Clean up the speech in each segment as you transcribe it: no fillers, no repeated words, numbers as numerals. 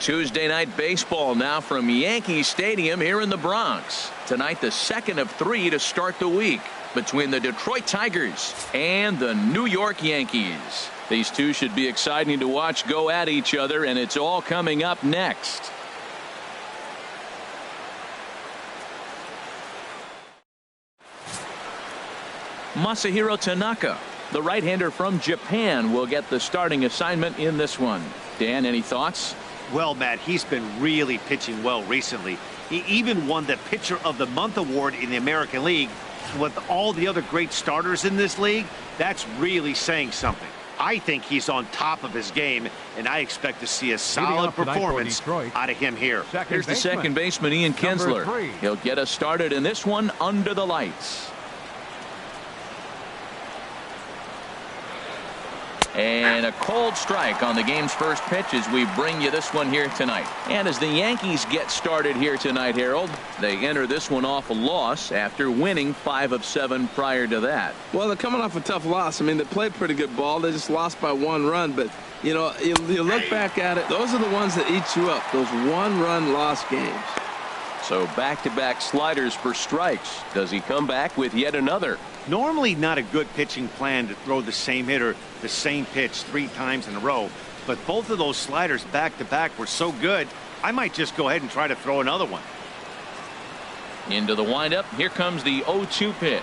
Tuesday night baseball now from Yankee Stadium here in the Bronx. Tonight, the second of 3 to start the week between the Detroit Tigers and the New York Yankees. These two should be exciting to watch go at each other, and it's all coming up next. Masahiro Tanaka, the right-hander from Japan, will get the starting assignment in this one. Dan, any thoughts? Well, Matt, he's been really pitching well recently. He even won the Pitcher of the Month award in the American League. With all the other great starters in this league, that's really saying something. I think he's on top of his game, and I expect to see a solid performance out of him here. Here's the second baseman, Ian Kinsler. He'll get us started in this one under the lights. And a cold strike on the game's first pitch as we bring you this one here tonight. And as the Yankees get started here tonight, Harold, they enter this one off a loss after winning 5 of 7 prior to that. Well, they're coming off a tough loss. I mean, they played pretty good ball. They just lost by 1 run. But, you know, you look back at it, those are the ones that eat you up, those 1-run loss games. So back-to-back sliders for strikes. Does he come back with yet another? Normally not a good pitching plan to throw the same hitter the same pitch 3 times in a row, but both of those sliders back-to-back were so good, I might just go ahead and try to throw another one. Into the windup. Here comes the 0-2 pitch.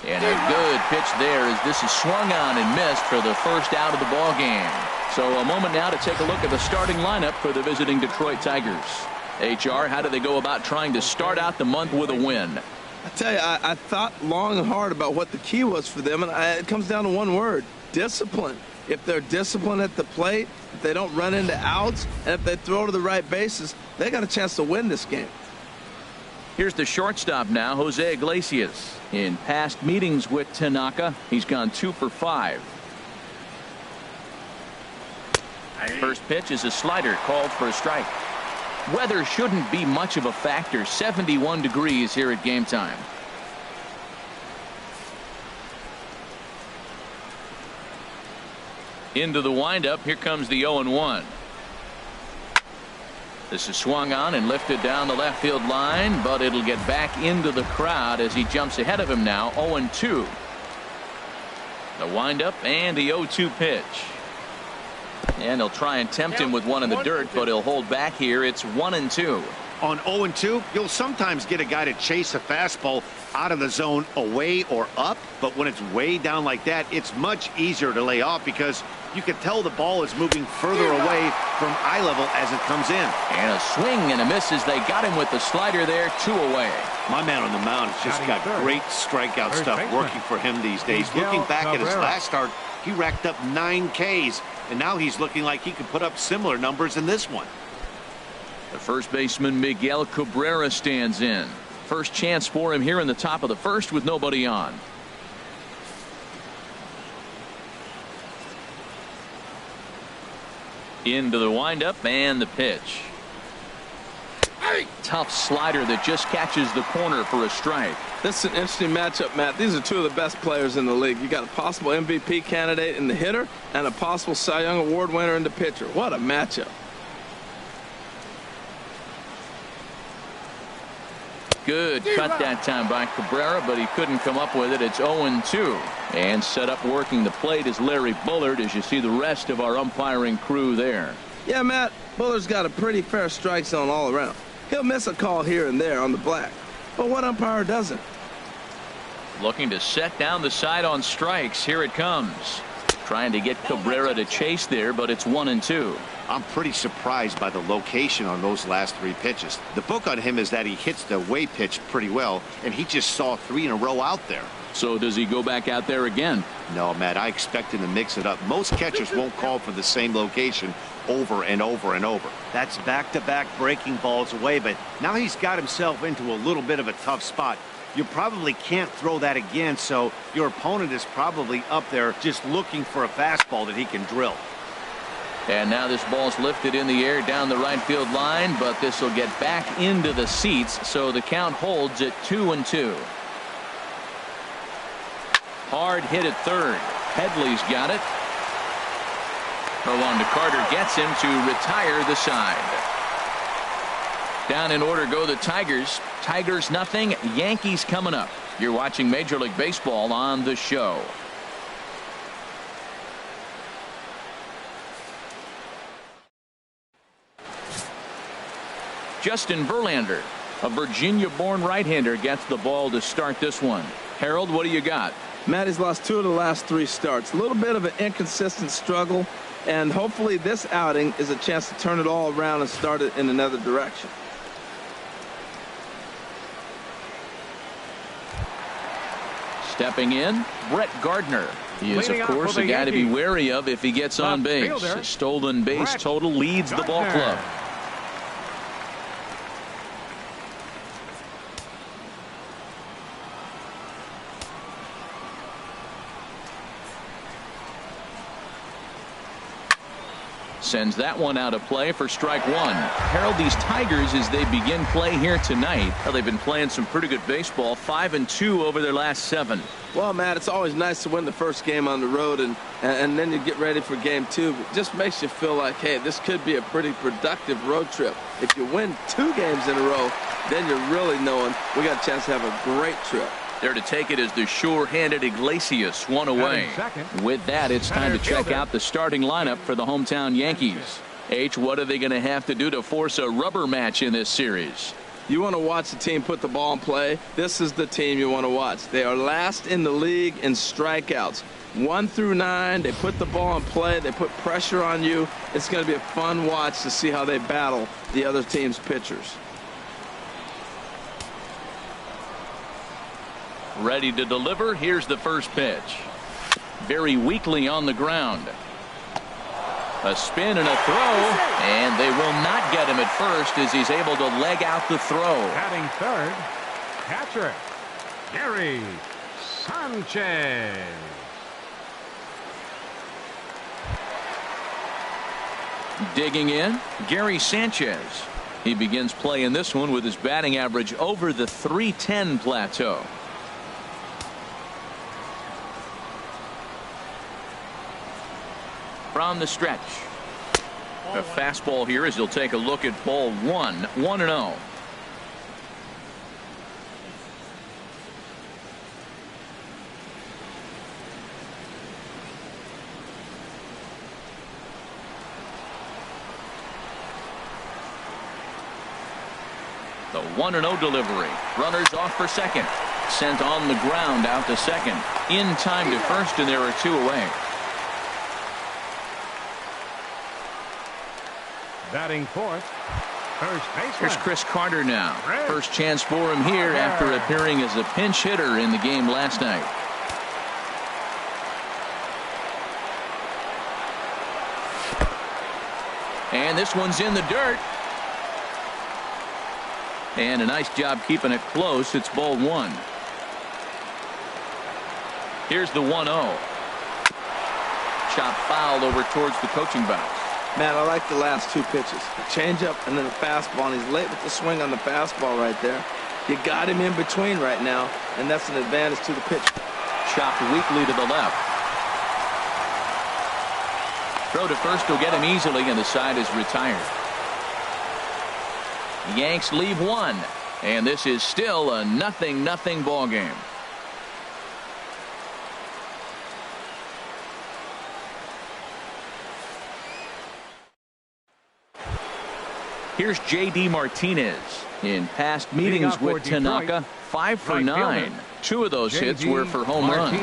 And a good pitch there as this is swung on and missed for the first out of the ball game. So a moment now to take a look at the starting lineup for the visiting Detroit Tigers. HR, how do they go about trying to start out the month with a win? I tell you, I thought long and hard about what the key was for them, and it comes down to one word: discipline. If they're disciplined at the plate, if they don't run into outs, and if they throw to the right bases, they got a chance to win this game. Here's the shortstop now, Jose Iglesias. In past meetings with Tanaka, he's gone 2 for 5. First pitch is a slider called for a strike. Weather shouldn't be much of a factor. 71 degrees here at game time. Into the windup. Here comes the 0-1. This is swung on and lifted down the left field line, but it'll get back into the crowd as he jumps ahead of him now. 0-2. The windup and the 0-2 pitch. And he'll try and tempt him with one in the dirt, but he'll hold back here. It's 1-2. On 0-2, you'll sometimes get a guy to chase a fastball out of the zone away or up, but when it's way down like that, it's much easier to lay off because you can tell the ball is moving further away from eye level as it comes in. And a swing and a miss as they got him with the slider there. 2 away. My man on the mound has just got great strikeout stuff working for him these days. Looking back at his last start, he racked up 9 Ks, and now he's looking like he could put up similar numbers in this one. The first baseman, Miguel Cabrera, stands in. First chance for him here in the top of the first with nobody on. Into the windup and the pitch. Tough slider that just catches the corner for a strike. This is an interesting matchup, Matt. These are 2 of the best players in the league. You got a possible MVP candidate in the hitter and a possible Cy Young Award winner in the pitcher. What a matchup. Good cut that time by Cabrera, but he couldn't come up with it. It's 0-2. And set up working the plate is Larry Bullard as you see the rest of our umpiring crew there. Yeah, Matt, Bullard's got a pretty fair strike zone all around. He'll miss a call here and there on the black, but what umpire doesn't? Looking to set down the side on strikes. Here it comes. Trying to get Cabrera to chase there, but it's 1-2. I'm pretty surprised by the location on those last 3 pitches. The book on him is that he hits the away pitch pretty well, and he just saw 3 in a row out there. So does he go back out there again? No, Matt, I expect him to mix it up. Most catchers won't call for the same location over and over and over. That's back-to-back breaking balls away, but now he's got himself into a little bit of a tough spot. You probably can't throw that again, so your opponent is probably up there just looking for a fastball that he can drill. And now this ball's lifted in the air down the right field line, but this will get back into the seats, so the count holds at 2-2. Hard hit at third. Headley's got it. Throw on to Carter gets him to retire the side. Down in order go the Tigers. Tigers nothing. Yankees coming up. You're watching Major League Baseball on The Show. Justin Verlander, a Virginia-born right-hander, gets the ball to start this one. Harold, what do you got? Matt, he's lost 2 of the last 3 starts. A little bit of an inconsistent struggle, and hopefully this outing is a chance to turn it all around and start it in another direction. Stepping in, Brett Gardner. He is, of course, a guy to be wary of if he gets on base. A stolen base total leads the ball club. Sends that one out of play for strike 1. Harold, these Tigers, as they begin play here tonight, they've been playing some pretty good baseball. 5-2 over their last 7. Well, Matt, it's always nice to win the first game on the road, and then you get ready for game 2. It just makes you feel like, hey, this could be a pretty productive road trip. If you win 2 games in a row, then you're really knowing we got a chance to have a great trip. There to take it is the sure-handed Iglesias, 1 away. With that, it's time to check out the starting lineup for the hometown Yankees. H, what are they going to have to do to force a rubber match in this series? You want to watch the team put the ball in play. This is the team you want to watch. They are last in the league in strikeouts. 1 through 9, they put the ball in play. They put pressure on you. It's going to be a fun watch to see how they battle the other team's pitchers. Ready to deliver. Here's the first pitch. Very weakly on the ground. A spin and a throw, and they will not get him at first as he's able to leg out the throw. Batting third, catcher Gary Sanchez. Digging in, Gary Sanchez. He begins play in this one with his batting average over the .310 plateau. From the stretch. A fastball here as he'll take a look at ball 1. 1-0. The 1-0 delivery. Runners off for second. Sent on the ground out to second. In time to first, and there are 2 away. Batting fourth, first baseman. Here's Chris Carter now. First chance for him here after appearing as a pinch hitter in the game last night. And this one's in the dirt. And a nice job keeping it close. It's ball 1. Here's the 1-0. Chop foul over towards the coaching box. Man, I like the last 2 pitches. A changeup and then a fastball, and he's late with the swing on the fastball right there. You got him in between right now, and that's an advantage to the pitch. Chopped weakly to the left. Throw to first will get him easily, and the side is retired. Yanks leave 1, and this is still a 0-0 ball game. Here's J.D. Martinez. In past meetings with Tanaka, 5 for 9. 2 of those hits were for home runs.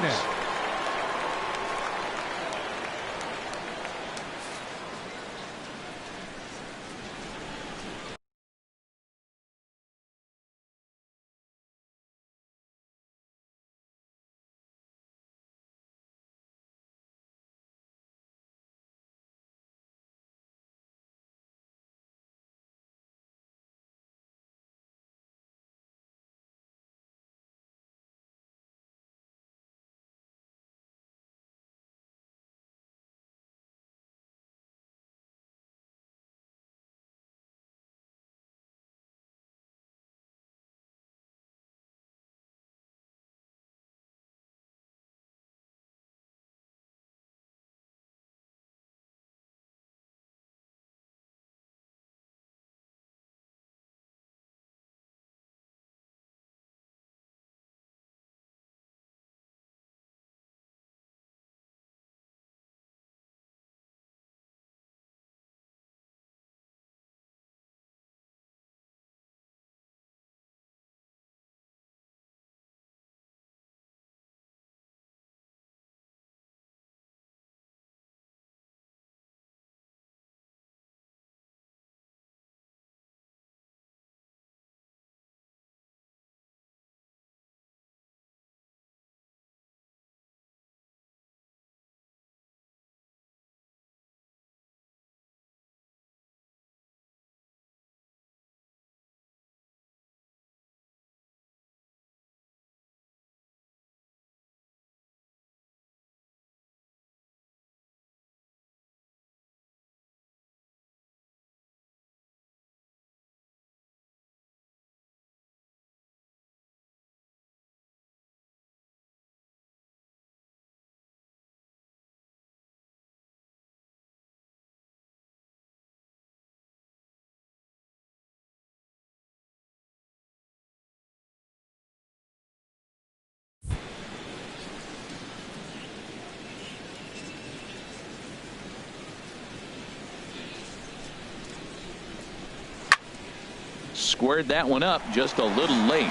squared that one up just a little late.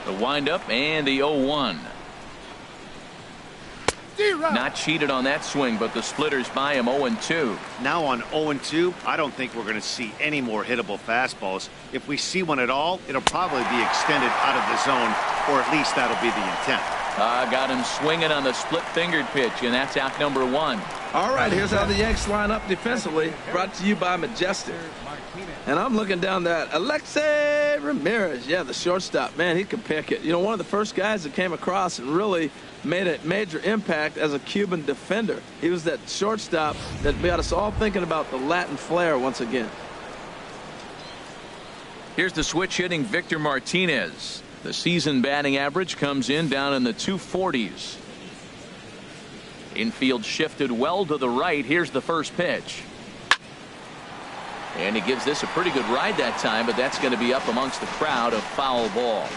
The windup and the 0-1. Not cheated on that swing, but the splitters by him 0-2. Now on 0-2, I don't think we're going to see any more hittable fastballs. If we see one at all, it'll probably be extended out of the zone, or at least that'll be the intent. Got him swinging on the split-fingered pitch, and that's out number 1. All right, here's how the Yanks line up defensively. Brought to you by Majestic. And I'm looking down that Alexei Ramirez. Yeah, the shortstop. Man, he can pick it. You know, one of the first guys that came across and really made a major impact as a Cuban defender. He was that shortstop that got us all thinking about the Latin flair once again. Here's the switch hitting Victor Martinez. The season batting average comes in down in the 240s. Infield shifted well to the right. Here's the first pitch. And he gives this a pretty good ride that time, but that's going to be up amongst the crowd, a foul ball.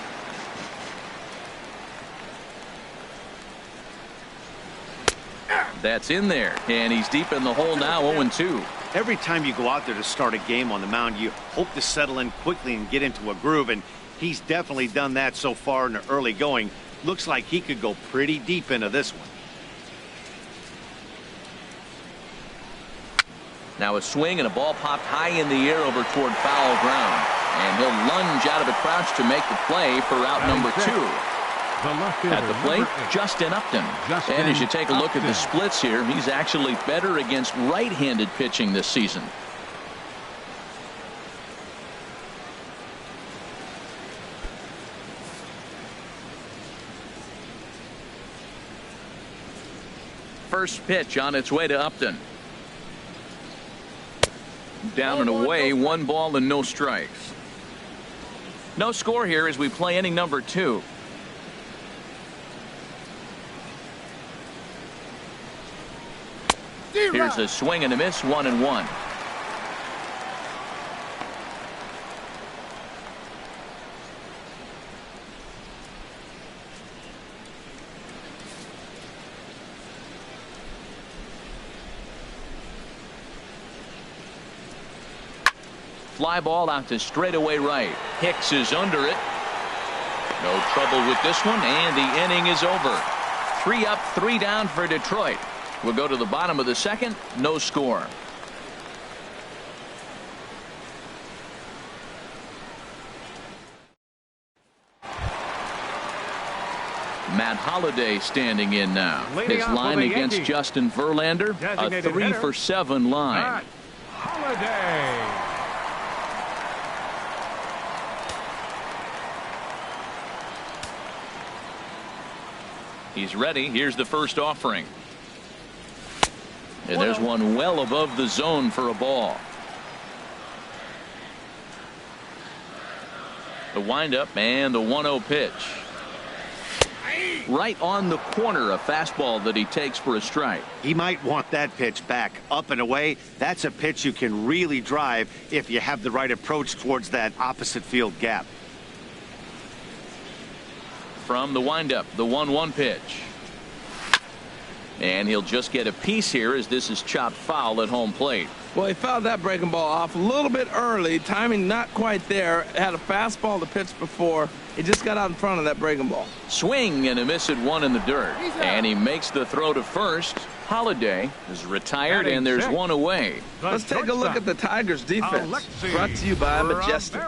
That's in there, and he's deep in the hole now, 0-2. Every time you go out there to start a game on the mound, you hope to settle in quickly and get into a groove, and he's definitely done that so far in the early going. Looks like he could go pretty deep into this one. Now a swing and a ball popped high in the air over toward foul ground. And he'll lunge out of the crouch to make the play for out number 2. At the plate, Justin Upton. And as you take a look at the splits here, he's actually better against right-handed pitching this season. First pitch on its way to Upton. Down and away, 1 ball and no strikes. No score here as we play inning number 2. Here's a swing and a miss, 1-1. Fly ball out to straightaway right. Hicks is under it. No trouble with this one, and the inning is over. 3 up, 3 down for Detroit. We'll go to the bottom of the second. No score. Matt Holliday standing in now. His line against Justin Verlander, a 3-for-7 line. Matt Holliday. He's ready. Here's the first offering. And there's one well above the zone for a ball. The windup and the 1-0 pitch. Right on the corner, a fastball that he takes for a strike. He might want that pitch back, up and away. That's a pitch you can really drive if you have the right approach towards that opposite field gap. From the windup, the 1-1 pitch. And he'll just get a piece here as this is chopped foul at home plate. Well, he fouled that breaking ball off a little bit early. Timing not quite there. Had a fastball to pitch before. He just got out in front of that breaking ball. Swing and a miss at 1 in the dirt. And he makes the throw to first. Holliday is retired, and there's 1 away. Let's take a look at the Tigers' defense. Brought to you by Majestic.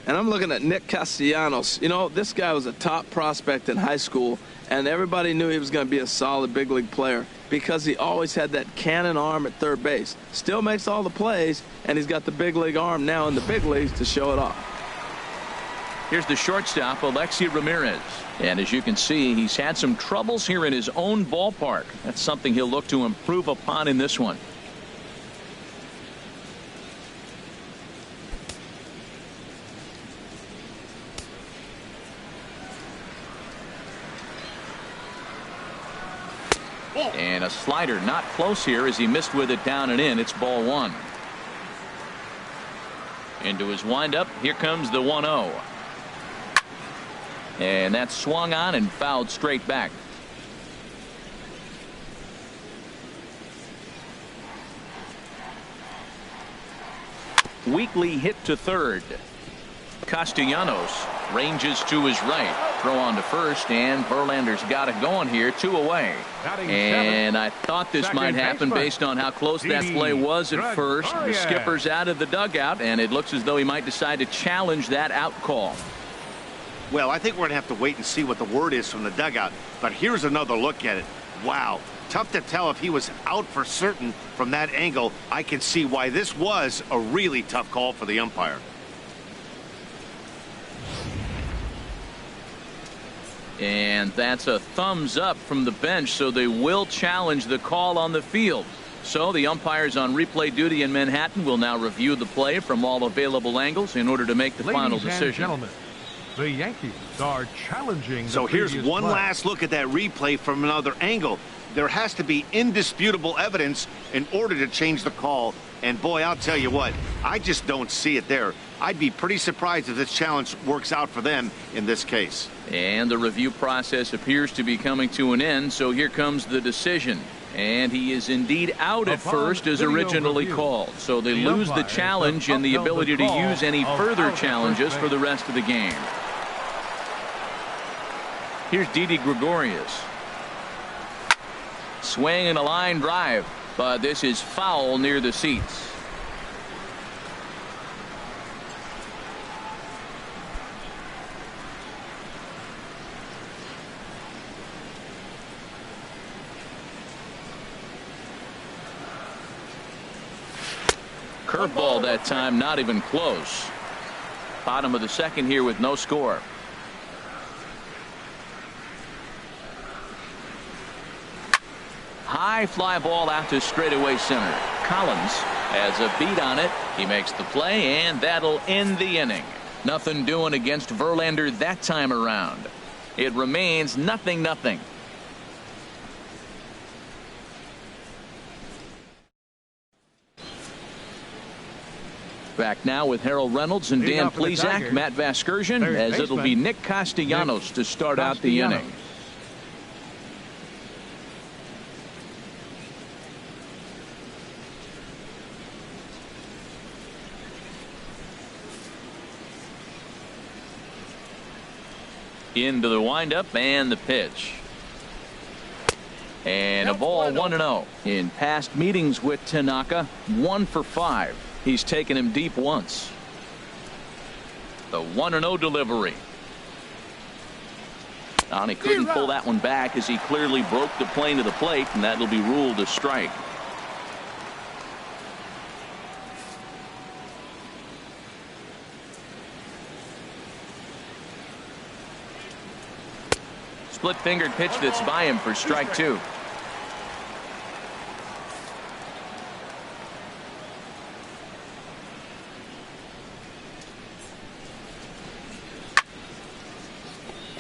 And I'm looking at Nick Castellanos. You know, this guy was a top prospect in high school, and everybody knew he was going to be a solid big league player because he always had that cannon arm at third base. Still makes all the plays, and he's got the big league arm now in the big leagues to show it off. Here's the shortstop, Alexei Ramirez. And as you can see, he's had some troubles here in his own ballpark. That's something he'll look to improve upon in this one. And a slider not close here as he missed with it down and in. It's ball 1. Into his windup. Here comes the 1-0. And that's swung on and fouled straight back. weakly hit to third. Castellanos ranges to his right. Throw on to first, and Verlander's got it going here. 2 away. And I thought this might happen based on how close that play was at first. The skipper's out of the dugout, and it looks as though he might decide to challenge that out call. Well, I think we're going to have to wait and see what the word is from the dugout. But here's another look at it. Wow. Tough to tell if he was out for certain from that angle. I can see why this was a really tough call for the umpire. And that's a thumbs up from the bench, so they will challenge the call on the field. So the umpires on replay duty in Manhattan will now review the play from all available angles in order to make the final decision. Ladies and gentlemen, the Yankees are challenging. So here's one last look at that replay from another angle. There has to be indisputable evidence in order to change the call. And boy, I'll tell you what, I just don't see it there. I'd be pretty surprised if this challenge works out for them in this case. And the review process appears to be coming to an end, so here comes the decision. And he is indeed out at first as originally called. So they lose the challenge and the ability to use any further challenges for the rest of the game. Here's Didi Gregorius. Swing and a line drive, but this is foul near the seats. Curveball that time, not even close. Bottom of the second here with no score. High fly ball out to straightaway center. Collins has a beat on it. He makes the play, and that'll end the inning. Nothing doing against Verlander that time around. It remains 0-0. Back now with Harold Reynolds and Dan Plesac, Matt Vasgersian, as it'll be Nick Castellanos to start out the inning. Into the windup and the pitch. And a ball 1-0. In past meetings with Tanaka, 1 for 5. He's taken him deep once. The 1-0 delivery. And he couldn't pull that one back as he clearly broke the plane to the plate, and that'll be ruled a strike. Split-fingered pitch that's by him for strike 2.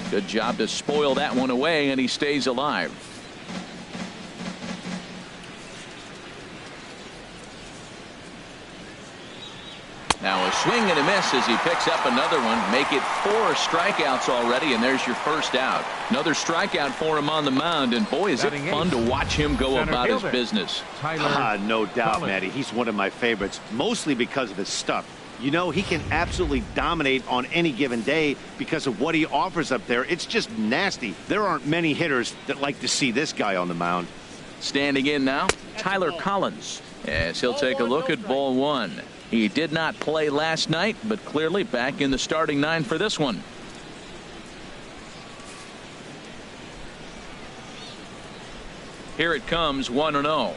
Good job to spoil that one away, and he stays alive. Now a swing and a miss as he picks up another one. Make it 4 strikeouts already, and there's your first out. Another strikeout for him on the mound, and boy, is it fun to watch him go about his business. No doubt, Matty. He's one of my favorites, mostly because of his stuff. You know, he can absolutely dominate on any given day because of what he offers up there. It's just nasty. There aren't many hitters that like to see this guy on the mound. Standing in now, Tyler Collins, as he'll take a look at ball 1. He did not play last night, but clearly back in the starting 9 for this one. Here it comes, 1-0.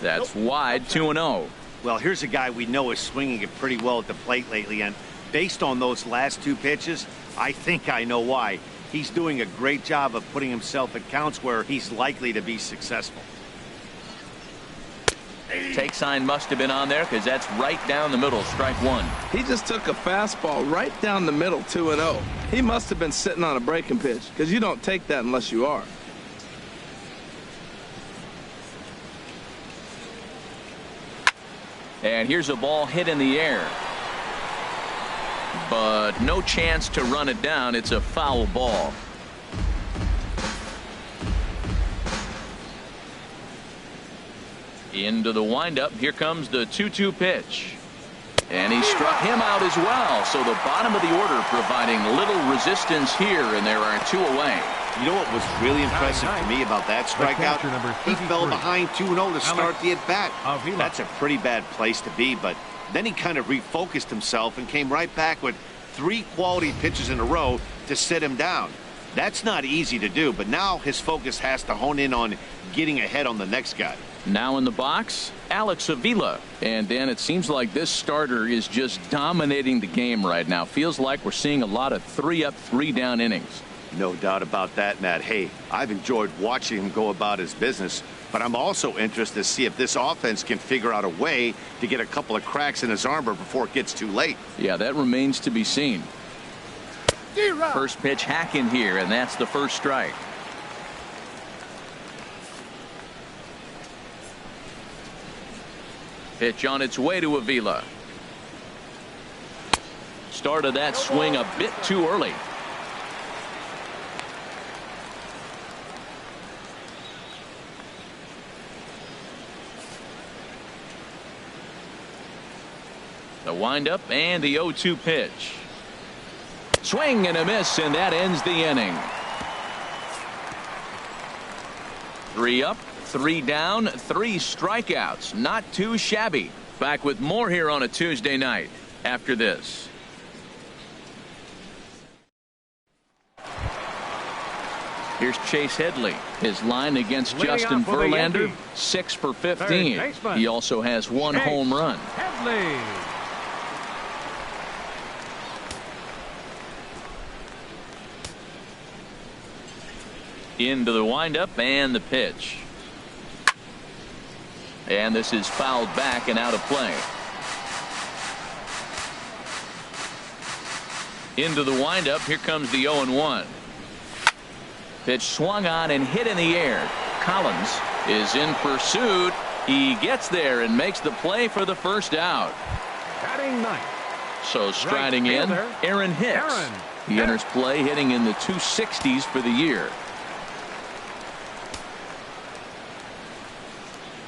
That's wide, 2-0. Well, here's a guy we know is swinging it pretty well at the plate lately, and based on those last 2 pitches, I think I know why. He's doing a great job of putting himself at counts where he's likely to be successful. Take sign must have been on there because that's right down the middle, strike 1. He just took a fastball right down the middle, 2-0. He must have been sitting on a breaking pitch because you don't take that unless you are. And here's a ball hit in the air. But no chance to run it down. It's a foul ball. Into the windup. Here comes the 2-2 pitch. And he struck him out as well. So the bottom of the order providing little resistance here, and there are 2 away. You know what was really impressive to me about that strikeout? He fell behind 2-0 to start the at-bat. That's a pretty bad place to be, but then he kind of refocused himself and came right back with 3 quality pitches in a row to sit him down. That's not easy to do, but now his focus has to hone in on getting ahead on the next guy. Now in the box, Alex Avila. And Dan, it seems like this starter is just dominating the game right now. Feels like we're seeing a lot of 3-up, 3-down innings. No doubt about that, Matt. Hey, I've enjoyed watching him go about his business, but I'm also interested to see if this offense can figure out a way to get a couple of cracks in his armor before it gets too late. Yeah, that remains to be seen. First pitch hack in here, and that's the first strike. Pitch on its way to Avila. Started that swing a bit too early. The windup and the 0-2 pitch. Swing and a miss, and that ends the inning. 3 up, 3 down, 3 strikeouts. Not too shabby. Back with more here on a Tuesday night after this. Here's Chase Headley. His line against Justin Verlander, 6 for 15. He also has 1 home run. Headley. Into the windup and the pitch. And this is fouled back and out of play. Into the windup. Here comes the 0-1. Pitch swung on and hit in the air. Collins is in pursuit. He gets there and makes the play for the first out. Batting ninth. So striding in, Aaron Hicks. He enters play hitting in the 260s for the year.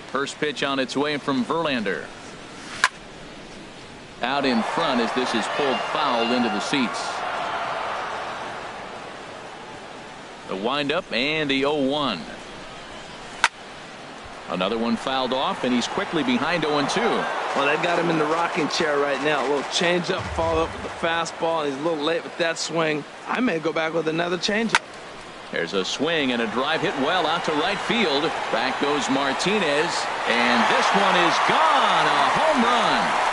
First pitch on its way from Verlander. Out in front as this is pulled foul into the seats. The windup and the 0-1. Another one fouled off, and he's quickly behind 0-2. Well, they got him in the rocking chair right now. A little changeup, follow up with the fastball, and he's a little late with that swing. I may go back with another changeup. There's a swing and a drive hit well out to right field. Back goes Martinez, and this one is gone. A home run.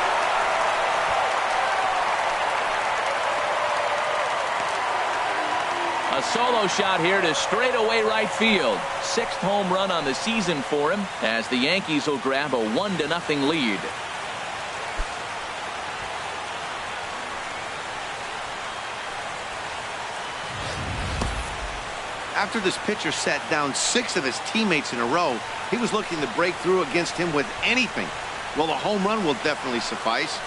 A solo shot here to straightaway right field. 6th home run on the season for him as the Yankees will grab a 1-0 lead. After this pitcher sat down 6 of his teammates in a row, he was looking to break through against him with anything. Well, the home run will definitely suffice.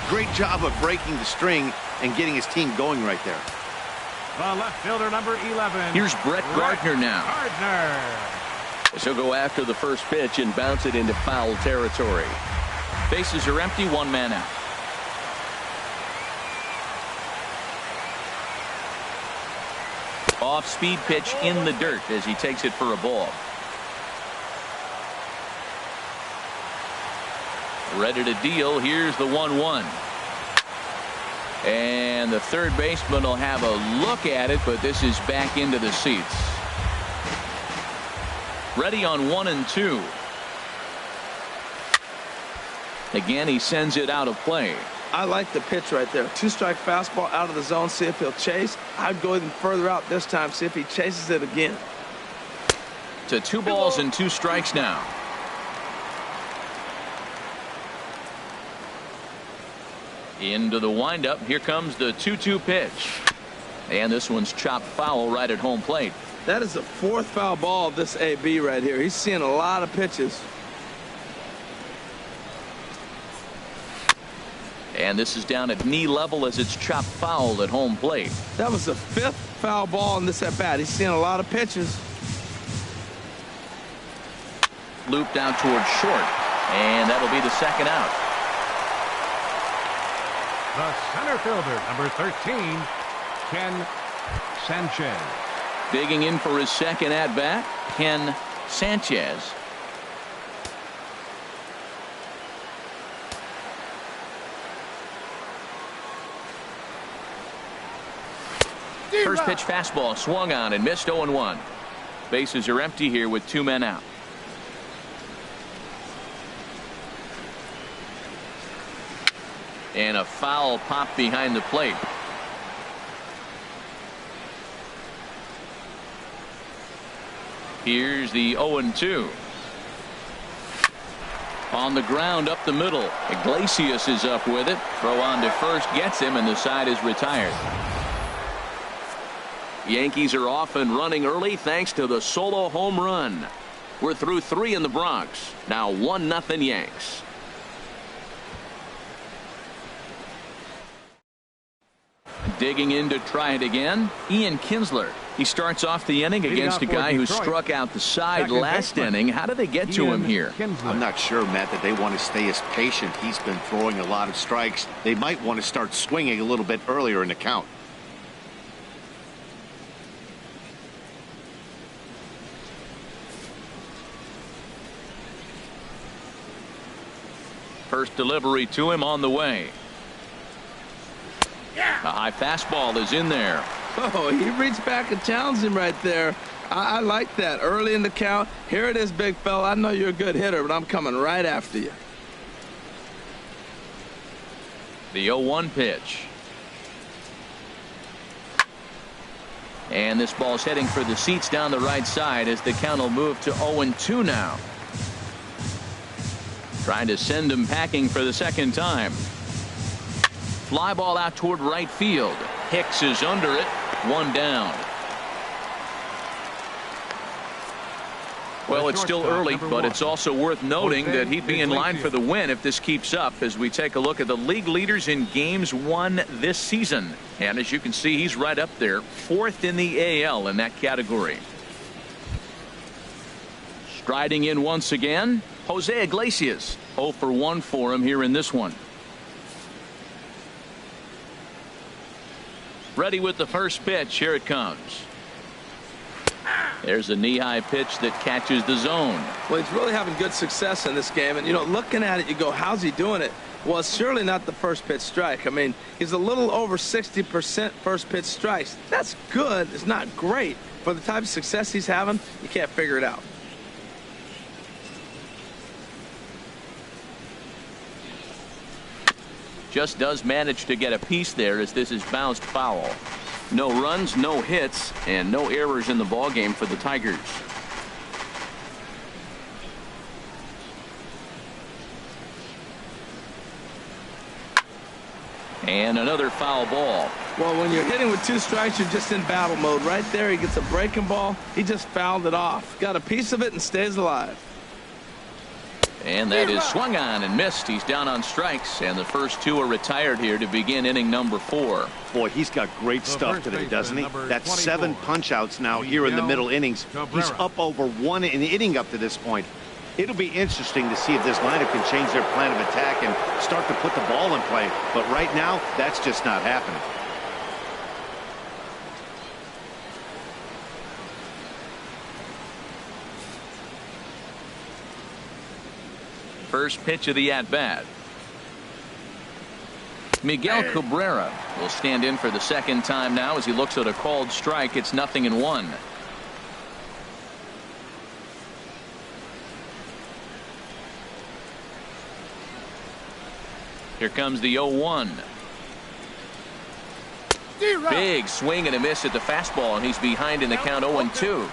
Great job of breaking the string and getting his team going right there. The left fielder, number 11. Here's Brett Gardner now. Gardner. She'll go after the first pitch and bounce it into foul territory. Bases are empty, 1 man out. Off-speed pitch in the dirt as he takes it for a ball. Ready to deal. Here's the 1-1. And the third baseman will have a look at it, but this is back into the seats. Ready on 1 and 2. Again, he sends it out of play. I like the pitch right there. 2-strike fastball out of the zone. See if he'll chase. I'd go even further out this time. See if he chases it again. To 2 balls and 2 strikes now. Into the windup. Here comes the 2-2 pitch. And this one's chopped foul right at home plate. That is the 4th foul ball of this AB right here. He's seeing a lot of pitches. And this is down at knee level as it's chopped foul at home plate. That was the 5th foul ball in this at bat. He's seeing a lot of pitches. Looped out towards short. And that'll be the second out. The center fielder, number 13, Ken Sanchez. Digging in for his second at-bat, Ken Sanchez. First pitch fastball swung on and missed. 0-1. Bases are empty here with 2 men out. And a foul pop behind the plate. Here's the 0-2. On the ground up the middle. Iglesias is up with it. Throw on to first gets him, and the side is retired. Yankees are off and running early thanks to the solo home run. We're through 3 in the Bronx. Now 1-0 Yanks. Digging in to try it again, Ian Kinsler. He starts off the inning against a guy who struck out the side last inning. How do they get to him here? I'm not sure, Matt, that they want to stay as patient. He's been throwing a lot of strikes. They might want to start swinging a little bit earlier in the count. First delivery to him on the way. A high fastball is in there. Oh, he reached back and challenged him right there. I like that. Early in the count. Here it is, big fella. I know you're a good hitter, but I'm coming right after you. The 0-1 pitch. And this ball's heading for the seats down the right side as the count will move to 0-2 now. Trying to send him packing for the second time. Fly ball out toward right field. Hicks is under it. 1 down. Well, it's still early, but it's also worth noting that he'd be in line for the win if this keeps up as we take a look at the league leaders in games won this season. And as you can see, he's right up there, 4th in the AL in that category. Striding in once again, Jose Iglesias. 0 for 1 for him here in this one. Ready with the first pitch. Here it comes. There's a knee-high pitch that catches the zone. Well, he's really having good success in this game. And, you know, looking at it, you go, how's he doing it? Well, it's surely not the first pitch strike. I mean, he's a little over 60% first pitch strikes. That's good. It's not great. For the type of success he's having, you can't figure it out. Just does manage to get a piece there as this is bounced foul. No runs, no hits, and no errors in the ballgame for the Tigers. And another foul ball. Well, when you're hitting with 2 strikes, you're just in battle mode. Right there, he gets a breaking ball. He just fouled it off. Got a piece of it and stays alive. And that is swung on and missed. He's down on strikes, and the first 2 are retired here to begin inning number 4. Boy, he's got great stuff today, doesn't he? That's 7 punch-outs now here in the middle innings. He's up over 1 in the inning up to this point. It'll be interesting to see if this lineup can change their plan of attack and start to put the ball in play. But right now, that's just not happening. First pitch of the at-bat. Miguel Cabrera will stand in for the second time now as he looks at a called strike. It's 0-1. Here comes the 0-1. Big swing and a miss at the fastball, and he's behind in the count 0-2.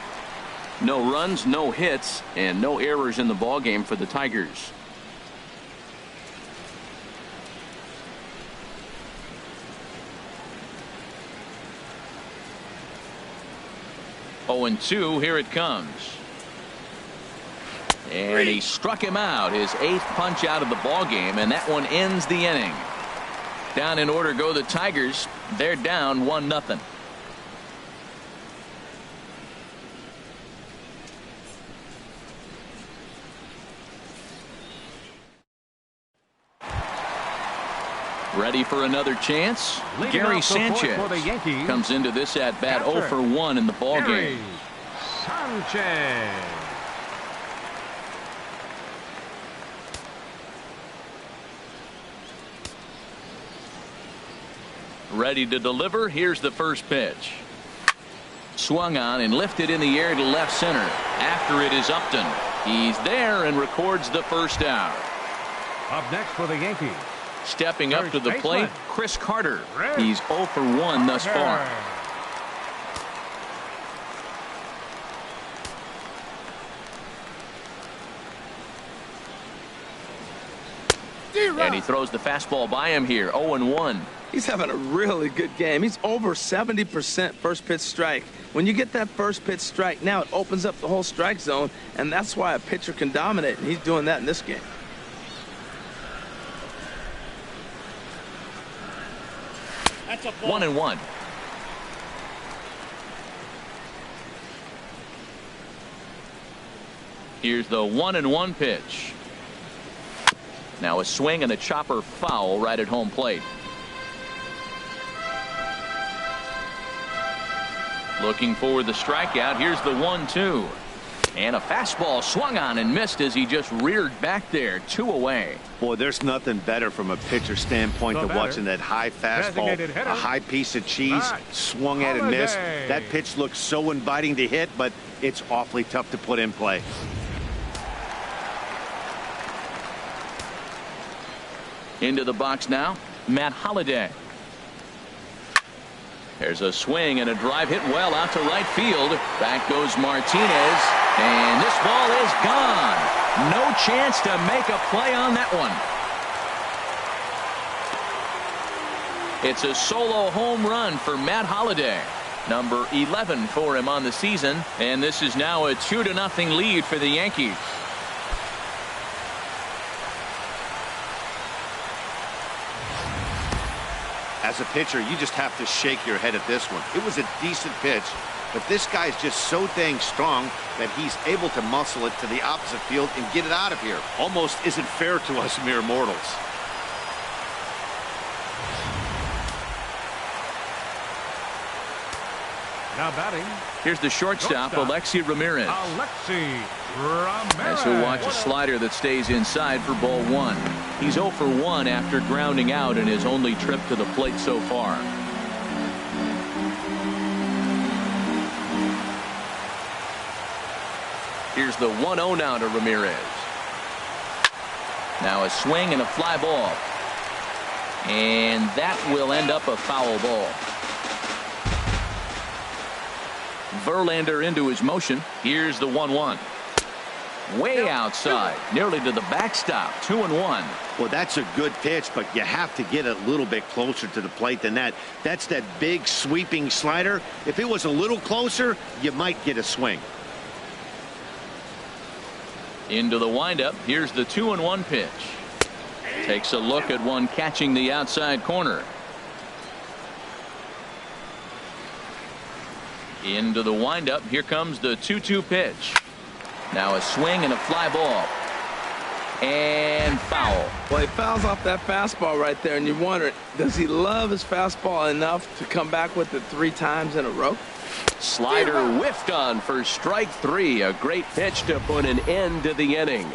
No runs, no hits, and no errors in the ballgame for the Tigers. Oh, and 2. Here it comes. And he struck him out. His 8th punch out of the ball game, and that one ends the inning. Down in order go the Tigers. They're down 1-0. Ready for another chance? Leading Gary off the court Sanchez for the Yankees. comes into this at bat 0 for 1 in the ball Gary game. Sanchez. Ready to deliver. Here's the first pitch. Swung on and lifted in the air to left center. After it is Upton. He's there and records the first out. Up next for the Yankees. Stepping up to the First plate, baseman. Chris Carter. Red. He's 0 for 1 thus far. And he throws the fastball by him here, 0-1. He's having a really good game. He's over 70% first pitch strike. When you get that first pitch strike, now it opens up the whole strike zone, and that's why a pitcher can dominate, and he's doing that in this game. That's a ball. 1-1. Here's the 1-1 pitch. Now a swing and a chopper foul right at home plate. Looking for the strikeout. Here's the 1-2. And a fastball swung on and missed as he just reared back there. 2 away. Boy, there's nothing better from a pitcher standpoint than watching that high fastball, Designated hitter. a high piece of cheese, Matt swung at and missed. Holliday. That pitch looks so inviting to hit, but it's awfully tough to put in play. Into the box now, Matt Holliday. There's a swing and a drive hit well out to right field. Back goes Martinez, and this ball is gone. No chance to make a play on that one. It's a solo home run for Matt Holliday. Number 11 for him on the season, and this is now a 2-0 lead for the Yankees. As a pitcher, you just have to shake your head at this one. It was a decent pitch, but this guy's just so dang strong that he's able to muscle it to the opposite field and get it out of here. Almost isn't fair to us mere mortals. Now batting. Here's the shortstop, Alexi Ramirez. Alexi Ramirez. As he'll watch a slider that stays inside for ball 1. He's 0 for 1 after grounding out in his only trip to the plate so far. Here's the 1-0 now to Ramirez. Now a swing and a fly ball. And that will end up a foul ball. Verlander into his motion. Here's the 1-1. Way outside, nearly to the backstop. 2-1. Well, that's a good pitch, but you have to get a little bit closer to the plate than that. That's that big sweeping slider. If it was a little closer, you might get a swing. Into the windup. Here's the 2-1 pitch. Takes a look at one catching the outside corner. Into the windup. Here comes the 2-2 pitch. Now a swing and a fly ball. And foul. Well, he fouls off that fastball right there, and you wonder, does he love his fastball enough to come back with it 3 times in a row? Slider whiffed on for strike 3. A great pitch to put an end to the inning.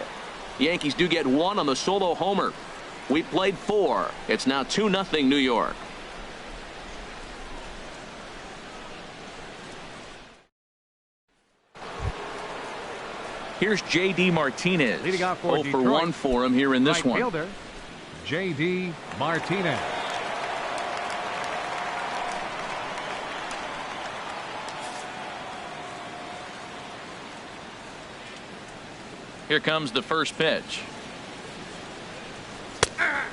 The Yankees do get 1 on the solo homer. We played 4. It's now 2-0 New York. Here's J.D. Martinez. Leading off for 0 for Detroit. 1 for him here in this Right one. fielder, J.D. Martinez. Here comes the first pitch.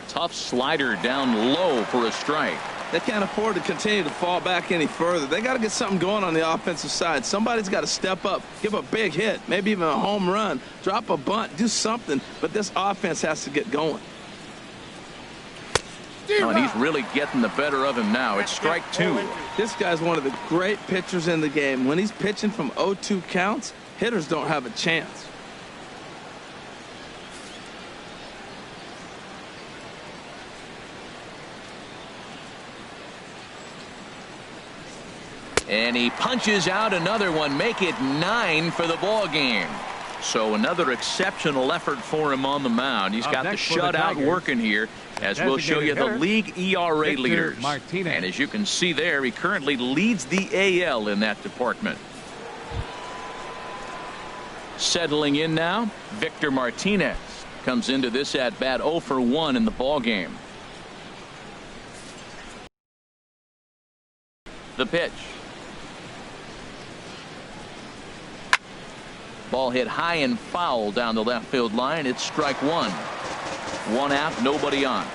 Tough slider down low for a strike. They can't afford to continue to fall back any further. They got to get something going on the offensive side. Somebody's got to step up, give a big hit, maybe even a home run, drop a bunt, do something. But this offense has to get going. Oh, and he's really getting the better of him now. It's strike 2. This guy's one of the great pitchers in the game. When he's pitching from 0-2 counts, hitters don't have a chance. And he punches out another one, make it 9 for the ball game. So another exceptional effort for him on the mound. He's got the shutout working here, as we'll show you the league ERA leaders. And as you can see there, he currently leads the AL in that department. Settling in now, Victor Martinez comes into this at bat 0 for 1 in the ball game. The pitch. Ball hit high and foul down the left field line. It's strike one. One out, nobody on.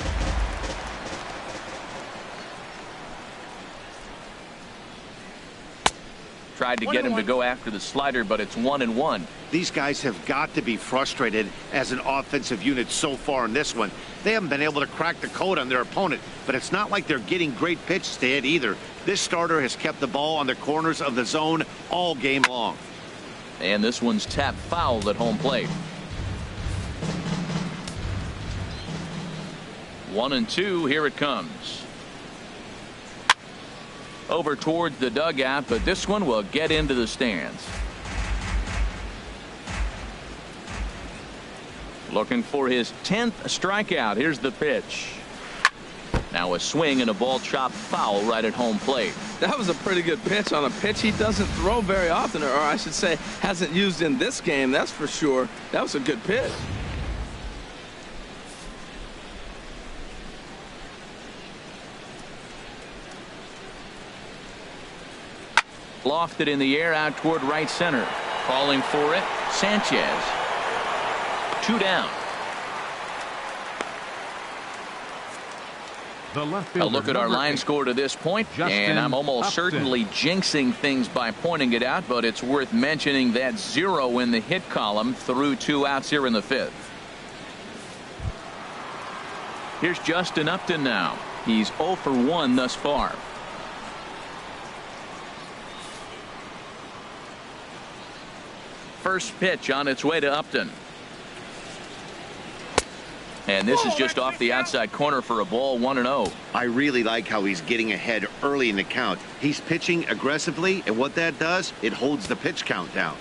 Tried to get him to go after the slider, but it's 1-1. These guys have got to be frustrated as an offensive unit so far in this one. They haven't been able to crack the code on their opponent, but it's not like they're getting great pitches to hit either. This starter has kept the ball on the corners of the zone all game long. And this one's tapped foul at home plate. 1-2, here it comes. Over towards the dugout, but this one will get into the stands. Looking for his 10th strikeout. Here's the pitch. Now a swing and a ball chopped foul right at home plate. That was a pretty good pitch on a pitch he doesn't throw very often, or I should say hasn't used in this game, that's for sure. That was a good pitch. Lofted in the air out toward right center. Calling for it, Sanchez. 2 down. A look at our line score to this point, and I'm almost certainly jinxing things by pointing it out, but it's worth mentioning that 0 in the hit column through 2 outs here in the 5th. Here's Justin Upton now. He's 0 for 1 thus far. First pitch on its way to Upton. And this is just off the outside corner for a ball, 1-0. I really like how he's getting ahead early in the count. He's pitching aggressively, and what that does, it holds the pitch count down.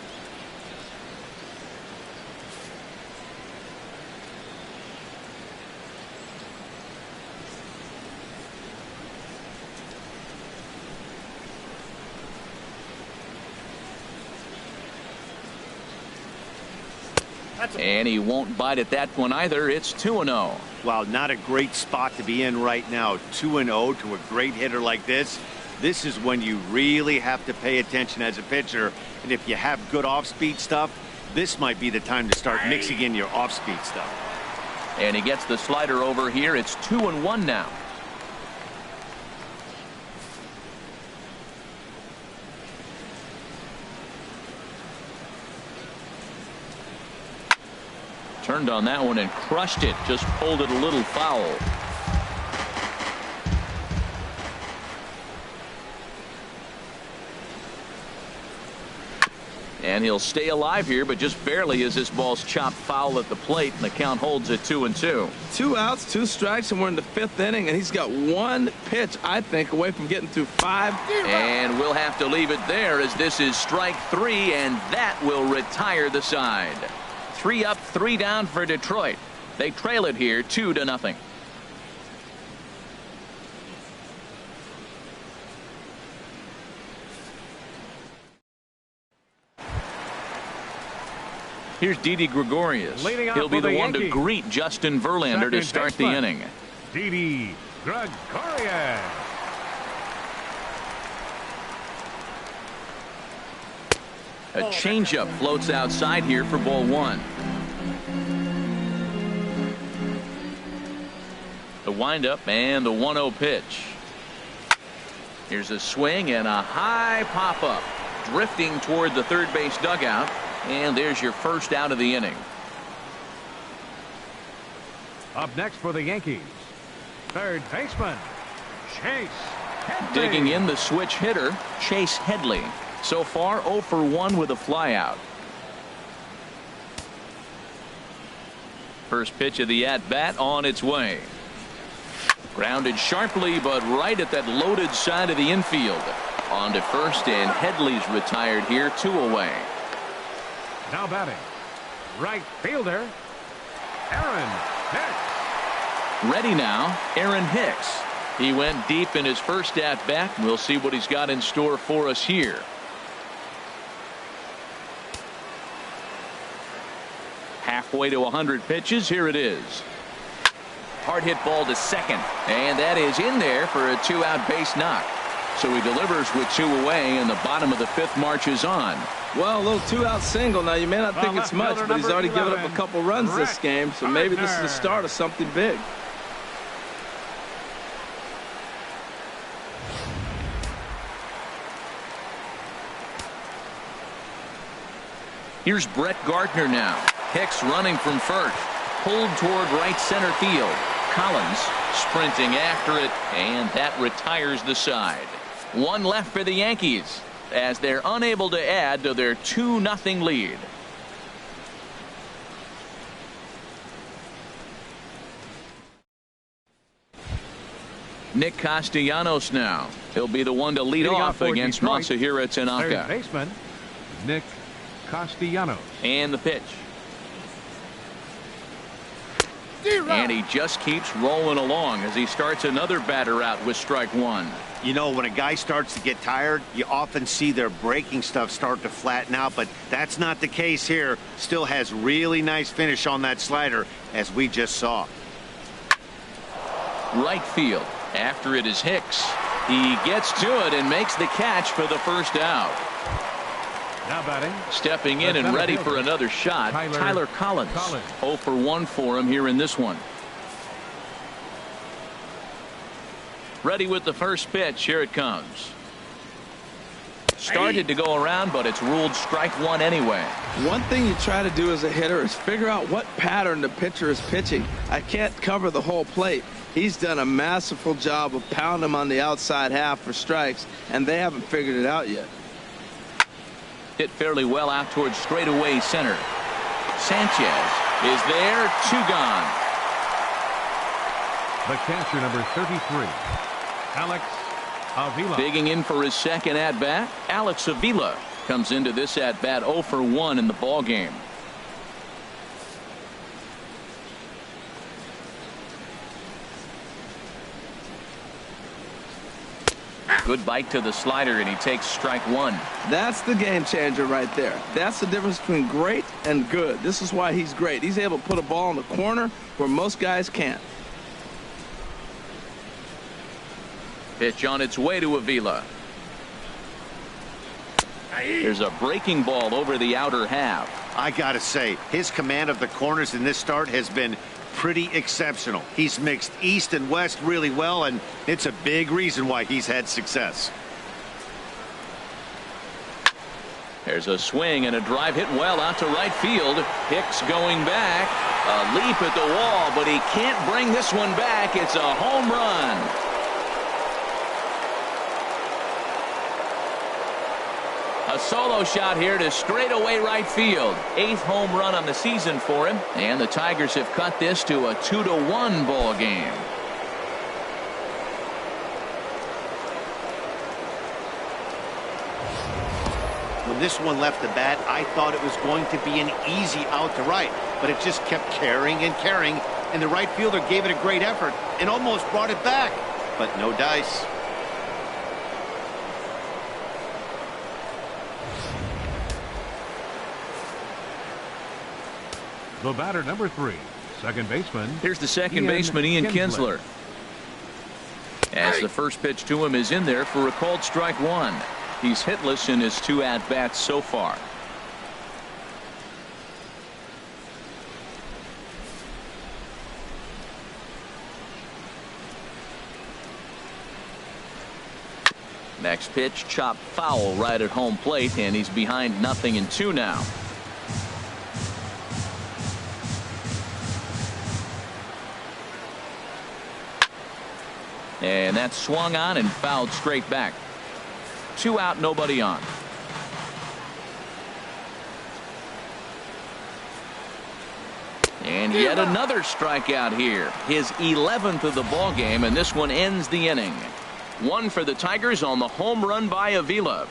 And he won't bite at that one either. It's 2-0. Wow, not a great spot to be in right now. 2-0 to a great hitter like this. This is when you really have to pay attention as a pitcher. And if you have good off-speed stuff, this might be the time to start mixing in your off-speed stuff. And he gets the slider over here. It's 2-1 now. Turned on that one and crushed it. Just pulled it a little foul. And he'll stay alive here, but just barely as this ball's chopped foul at the plate, and the count holds at 2-2. 2 outs, 2 strikes, and we're in the 5th inning, and he's got 1 pitch, I think, away from getting through 5. And we'll have to leave it there, as this is strike 3, and that will retire the side. 3 up, 3 down for Detroit. They trail it here 2-0. Here's Didi Gregorius. He'll be the one to greet Justin Verlander to start the inning. Didi Gregorius. A changeup floats outside here for ball 1. The windup and the 1-0 pitch. Here's a swing and a high pop-up. Drifting toward the third base dugout. And there's your first out of the inning. Up next for the Yankees, third baseman, Chase Headley. Digging in the switch hitter, Chase Headley. So far 0 for 1 with a flyout. First pitch of the at-bat on its way. Grounded sharply, but right at that loaded side of the infield. On to first, and Headley's retired here, 2 away. Now batting, right fielder, Aaron Hicks. Ready now, Aaron Hicks. He went deep in his first at-bat. We'll see what he's got in store for us here. Halfway to 100 pitches. Here it is. Hard hit ball to second, and that is in there for a 2-out base knock. So he delivers with 2 away, and the bottom of the 5th marches on. Well, a little 2-out single. Now, you may not think it's much, but he's already given up a couple runs this game, so maybe this is the start of something big. Here's Brett Gardner now. Hicks running from first. Pulled toward right center field. Collins sprinting after it, and that retires the side. 1 left for the Yankees as they're unable to add to their 2-0 lead. Nick Castellanos now. He'll be the one to lead off against Masahiro Tanaka. Third baseman, Nick Castellanos. And the pitch. And he just keeps rolling along as he starts another batter out with strike 1. You know, when a guy starts to get tired, you often see their breaking stuff start to flatten out, but that's not the case here. Still has really nice finish on that slider, as we just saw. Right field. After it is Hicks. He gets to it and makes the catch for the first out. Now batting, stepping in and ready for another shot, Tyler Collins. 0 for 1 for him here in this one. Ready with the first pitch. Here it comes. Started to go around, but it's ruled strike 1 anyway. One thing you try to do as a hitter is figure out what pattern the pitcher is pitching. I can't cover the whole plate. He's done a masterful job of pounding him on the outside half for strikes, and they haven't figured it out yet. Hit fairly well out towards straightaway center. Sanchez is there. 2 gone. The catcher, number 33, Alex Avila. Digging in for his second at-bat, Alex Avila comes into this at-bat 0 for 1 in the ball game. Good bite to the slider, and he takes strike 1. That's the game changer right there. That's the difference between great and good. This is why he's great. He's able to put a ball in the corner where most guys can't. Pitch on its way to Avila. There's a breaking ball over the outer half. I gotta say, his command of the corners in this start has been pretty exceptional. He's mixed east and west really well, and it's a big reason why he's had success. There's a swing and a drive hit well out to right field. Hicks going back. A leap at the wall, but he can't bring this one back. It's a home run. A solo shot here to straightaway right field. 8th home run on the season for him. And the Tigers have cut this to a 2-1 ball game. When this one left the bat, I thought it was going to be an easy out to right, but it just kept carrying and carrying, and the right fielder gave it a great effort and almost brought it back, but no dice. The batter, number 3, second baseman. Here's the second baseman, Ian Kinsler. As the first pitch to him is in there for a called strike 1. He's hitless in his 2 at-bats so far. Next pitch, chopped foul right at home plate, and he's behind 0-2 now. And that's swung on and fouled straight back. 2 out, nobody on. And yet another strikeout here. His 11th of the ball game, and this one ends the inning. One for the Tigers on the home run by Avila.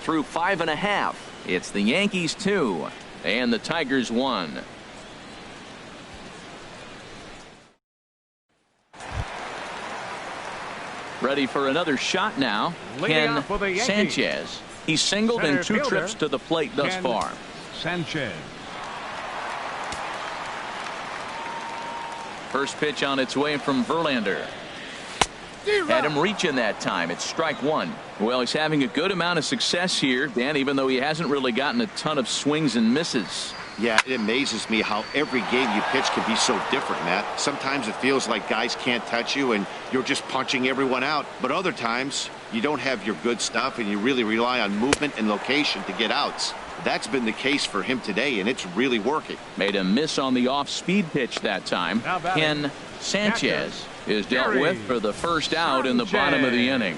Through 5.5, it's the Yankees 2 and the Tigers 1. Ready for another shot now. Ken Sanchez. He's singled in 2 trips to the plate thus far. Sanchez. First pitch on its way from Verlander. Had him reaching that time. It's strike 1. Well, he's having a good amount of success here, Dan, even though he hasn't really gotten a ton of swings and misses. Yeah, it amazes me how every game you pitch can be so different, Matt. Sometimes it feels like guys can't touch you and you're just punching everyone out. But other times you don't have your good stuff and you really rely on movement and location to get outs. That's been the case for him today, and it's really working. Made a miss on the off-speed pitch that time. Ken Sanchez is dealt with for the first out in the bottom of the inning.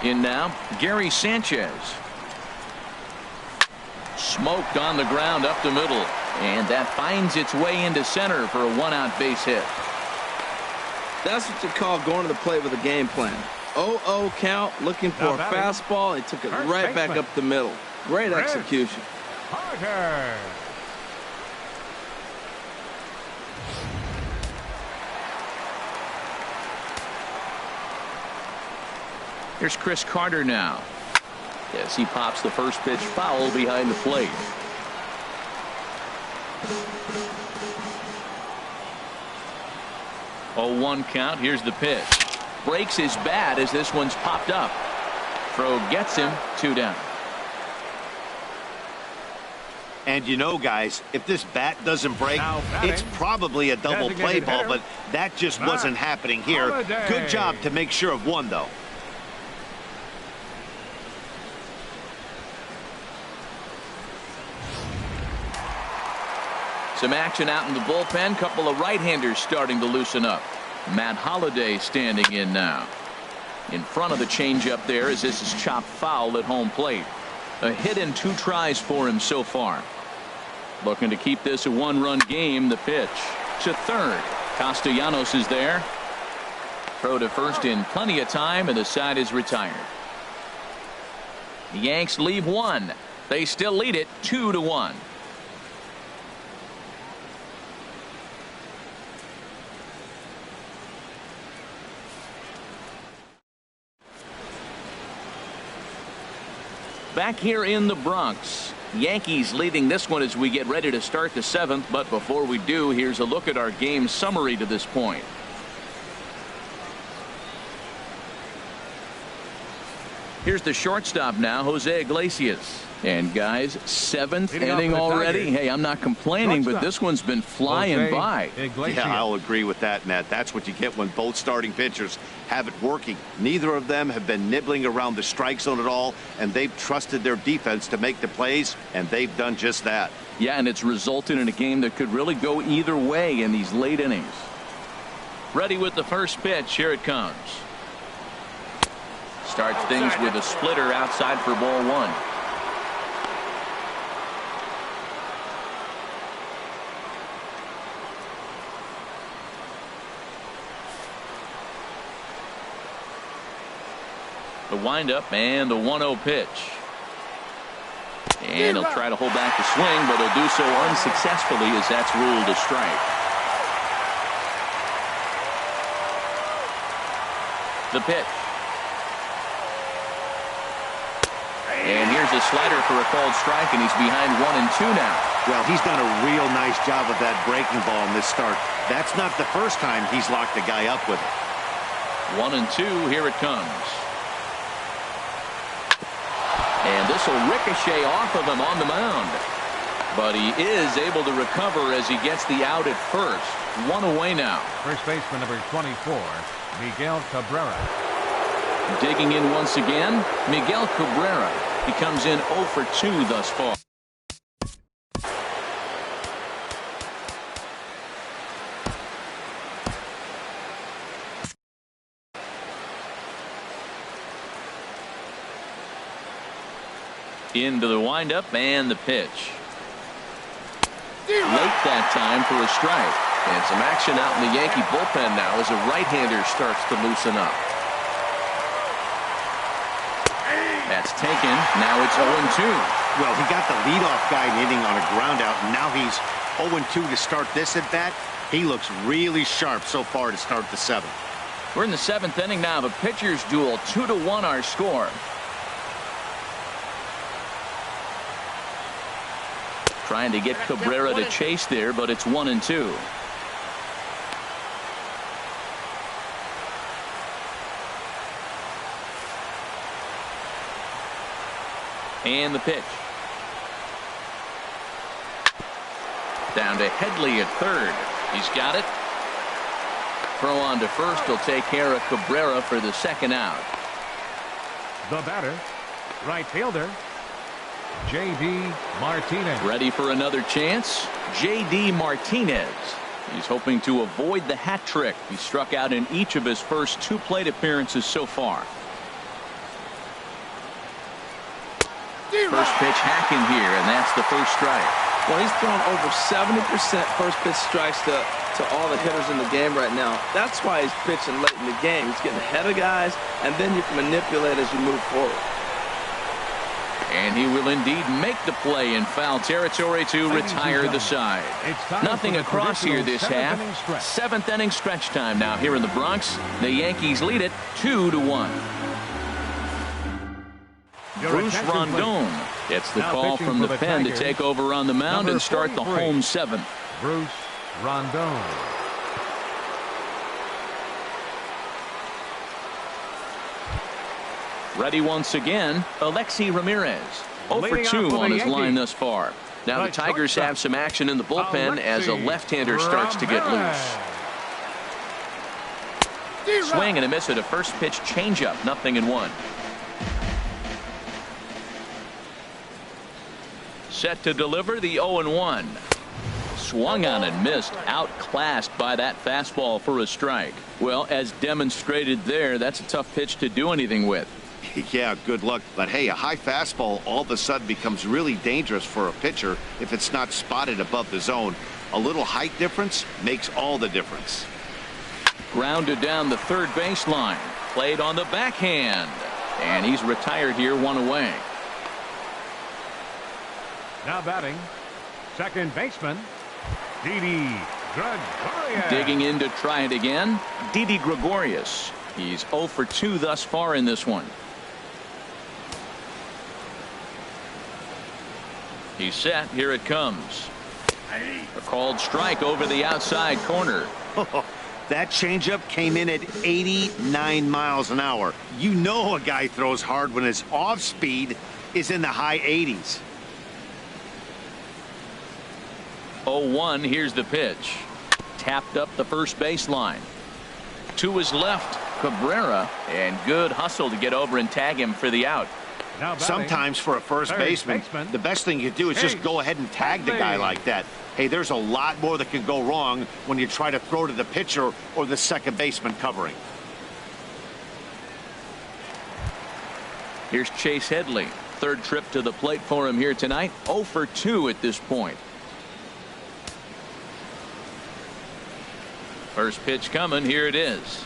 In now, Gary Sanchez. Smoked on the ground up the middle. And that finds its way into center for a 1-out base hit. That's what you call going to the plate with a game plan. 0-0 count, looking for a fastball. He took it right back up the middle. Great execution. Carter. Here's Chris Carter now. Yes, he pops the first pitch foul behind the plate. Oh, 1 count. Here's the pitch. Breaks his bat as this one's popped up. Throw gets him. 2 down. And you know, guys, if this bat doesn't break, it's probably a double play ball, but that just wasn't happening here. Good job to make sure of 1, though. Some action out in the bullpen. Couple of right-handers starting to loosen up. Matt Holliday standing in now. In front of the changeup there as this is chopped foul at home plate. A hit in 2 tries for him so far. Looking to keep this a 1-run game. The pitch to third. Castellanos is there. Throw to first in plenty of time, and the side is retired. The Yanks leave 1. They still lead it 2-1. Back here in the Bronx, Yankees leading this one as we get ready to start the 7th. But before we do, here's a look at our game summary to this point. Here's the shortstop now, Jose Iglesias. And guys, 7th inning already. Hey, I'm not complaining, but this one's been flying by. Yeah, I'll agree with that, Matt. That's what you get when both starting pitchers have it working. Neither of them have been nibbling around the strike zone at all, and they've trusted their defense to make the plays, and they've done just that. Yeah, and it's resulted in a game that could really go either way in these late innings. Ready with the first pitch. Here it comes. Starts things with a splitter outside for ball one. The windup and the 1-0 pitch. And he'll try to hold back the swing, but he'll do so unsuccessfully as that's ruled a strike. The pitch. And here's a slider for a called strike, and he's behind 1-2 now. Well, he's done a real nice job of that breaking ball in this start. That's not the first time he's locked a guy up with it. 1-2, here it comes. And this will ricochet off of him on the mound. But he is able to recover as he gets the out at first. One away now. First baseman number 24, Miguel Cabrera. Digging in once again, Miguel Cabrera. He comes in 0 for 2 thus far. Into the windup and the pitch. Late that time for a strike. And some action out in the Yankee bullpen now as a right-hander starts to loosen up. That's taken. Now it's 0-2. Well, he got the leadoff guy inning on a ground out, and now he's 0-2 to start this at bat. He looks really sharp so far to start the 7th. We're in the 7th inning now of a pitcher's duel. 2-1 our score. Trying to get Cabrera to chase there, but it's 1-2. And the pitch. Down to Headley at third. He's got it. Throw on to first. He'll take care of Cabrera for the second out. The batter, right fielder, J.D. Martinez. Ready for another chance. J.D. Martinez. He's hoping to avoid the hat trick. He struck out in each of his first 2 plate appearances so far. First pitch hacking here, and that's the first strike. Well, he's thrown over 70% first pitch strikes to all the hitters in the game right now. That's why he's pitching late in the game. He's getting ahead of guys, and then you can manipulate as you move forward. And he will indeed make the play in foul territory to retire the side. Nothing across here this half. 7th inning stretch time now here in the Bronx. The Yankees lead it 2-1. Bruce Rondon gets the call from the pen to take over on the mound and start the home 7th. Bruce Rondon. Ready once again, Alexi Ramirez. 0 for 2 on his line thus far. Now the Tigers have some action in the bullpen as a left-hander starts to get loose. Swing and a miss at a first pitch changeup. 0-1. Set to deliver the 0-1. Swung on and missed. Outclassed by that fastball for a strike. Well, as demonstrated there, that's a tough pitch to do anything with. Yeah, good luck. But hey, a high fastball all of a sudden becomes really dangerous for a pitcher if it's not spotted above the zone. A little height difference makes all the difference. Grounded down the third baseline. Played on the backhand. And he's retired here, 1 away. Now batting, second baseman, Didi Gregorius. Digging in to try it again, Didi Gregorius. He's 0 for 2 thus far in this one. He's set. Here it comes. A called strike over the outside corner. That changeup came in at 89 miles an hour. You know a guy throws hard when his off speed is in the high 80s. 0-1. Here's the pitch. Tapped up the first baseline. To his left, Cabrera, and good hustle to get over and tag him for the out. Now batting, Sometimes for a first baseman, the best thing you do is just go ahead and tag the guy like that. Hey, there's a lot more that can go wrong when you try to throw to the pitcher or the second baseman covering. Here's Chase Headley. Third trip to the plate for him here tonight. 0 for 2 at this point. First pitch coming. Here it is.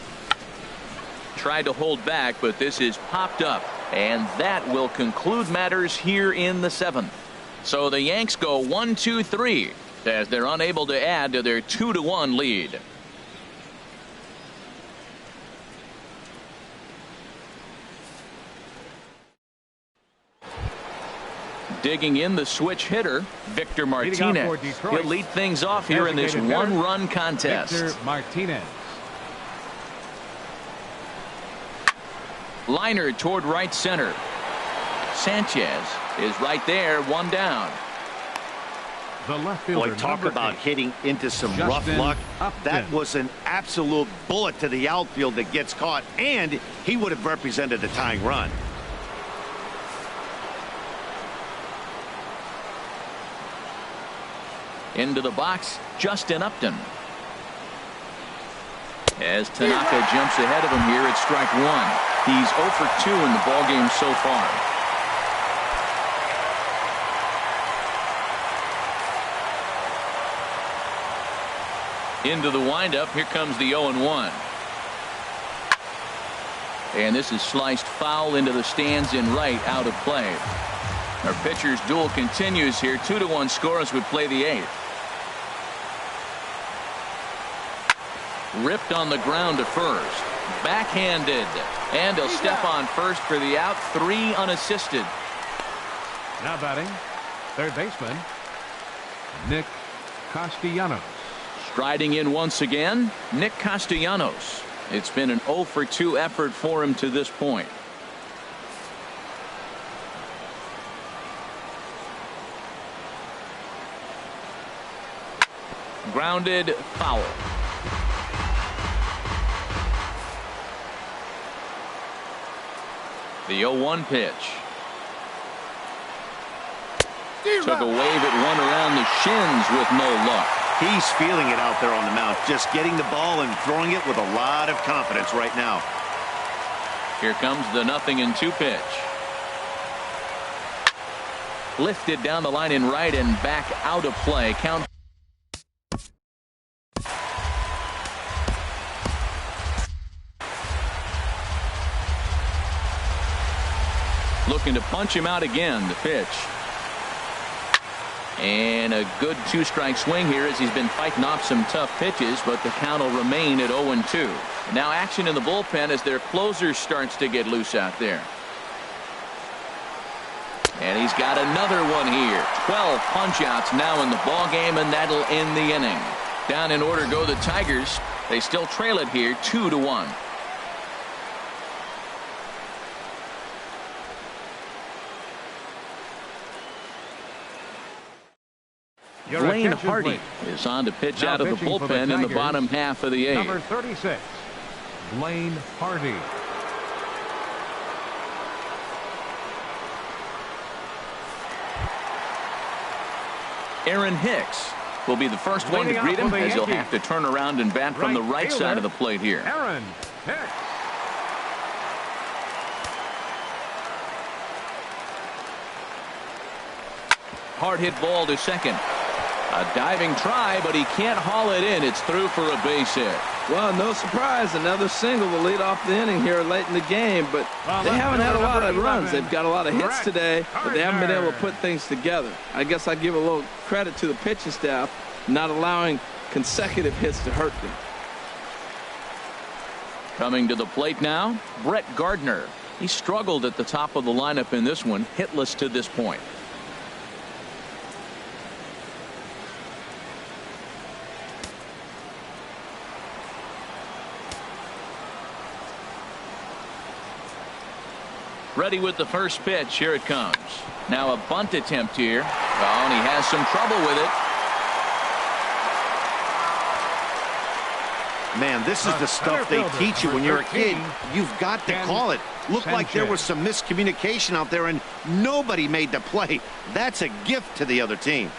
Tried to hold back, but this is popped up. And that will conclude matters here in the 7th. So the Yanks go 1-2-3 as they're unable to add to their 2-1 lead. Digging in the switch hitter, Victor Martinez. He'll lead things off here in this one-run contest. Victor Martinez. Liner toward right center. Sanchez is right there, one down. The left fielder, Boy, talk about 8, hitting into some rough luck. That was an absolute bullet to the outfield that gets caught, and he would have represented a tying run. Into the box, Justin Upton. As Tanaka jumps ahead of him here at strike one. He's 0 for 2 in the ballgame so far. Into the windup. Here comes the 0-1. And this is sliced foul into the stands in right, out of play. Our pitcher's duel continues here. 2-1 score as we play the 8th. Ripped on the ground to first. Backhanded. And he'll step on first for the out. 3 unassisted. Now batting, third baseman, Nick Castellanos. Striding in once again, Nick Castellanos. It's been an 0 for 2 effort for him to this point. Grounded, foul. The 0-1 pitch. Took a wave at one around the shins with no luck. He's feeling it out there on the mound, just getting the ball and throwing it with a lot of confidence right now. Here comes the 0-2 pitch. Lifted down the line in right and back out of play. Count. Looking to punch him out again. The pitch. And a good 2-strike swing here as he's been fighting off some tough pitches, but the count will remain at 0-2. Now action in the bullpen as their closer starts to get loose out there. And he's got another one here. 12 punch-outs now in the ball game, and that'll end the inning. Down in order go the Tigers. They still trail it here 2-1. Blaine Hardy is on to pitch out of the bullpen in the bottom half of the 8th. Number 36, Blaine Hardy. Aaron Hicks will be the first one to greet him as he'll have to turn around and bat from the right side of the plate here. Aaron Hicks. Hard hit ball to second. A diving try, but he can't haul it in. It's through for a base hit. Well, no surprise. Another single to lead off the inning here late in the game, but they haven't had a lot of runs. They've got a lot of hits today, but they haven't been able to put things together. I guess I give a little credit to the pitching staff, not allowing consecutive hits to hurt them. Coming to the plate now, Brett Gardner. He struggled at the top of the lineup in this one, hitless to this point. Ready with the first pitch. Here it comes. Now a bunt attempt here. Oh, and he has some trouble with it. Man, this is the stuff they teach you when you're a kid. You've got to call it. Looked like there was some miscommunication out there, and nobody made the play. That's a gift to the other team.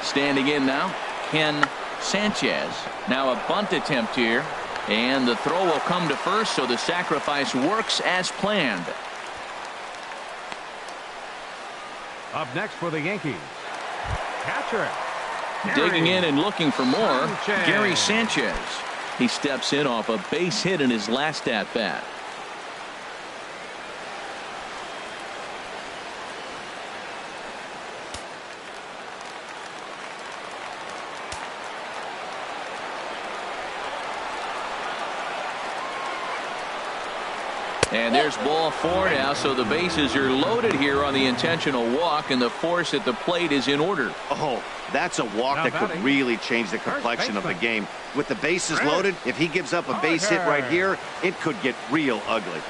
Standing in now, Ken Sanchez. Now a bunt attempt here. And the throw will come to first, so the sacrifice works as planned. Up next for the Yankees, catcher. Digging in and looking for more, Gary Sanchez. He steps in off a base hit in his last at-bat. And there's ball 4 now, so the bases are loaded here on the intentional walk, and the force at the plate is in order. Oh, that's a walk that could really change the complexion of the game. With the bases loaded, if he gives up a base hit right here, it could get real ugly.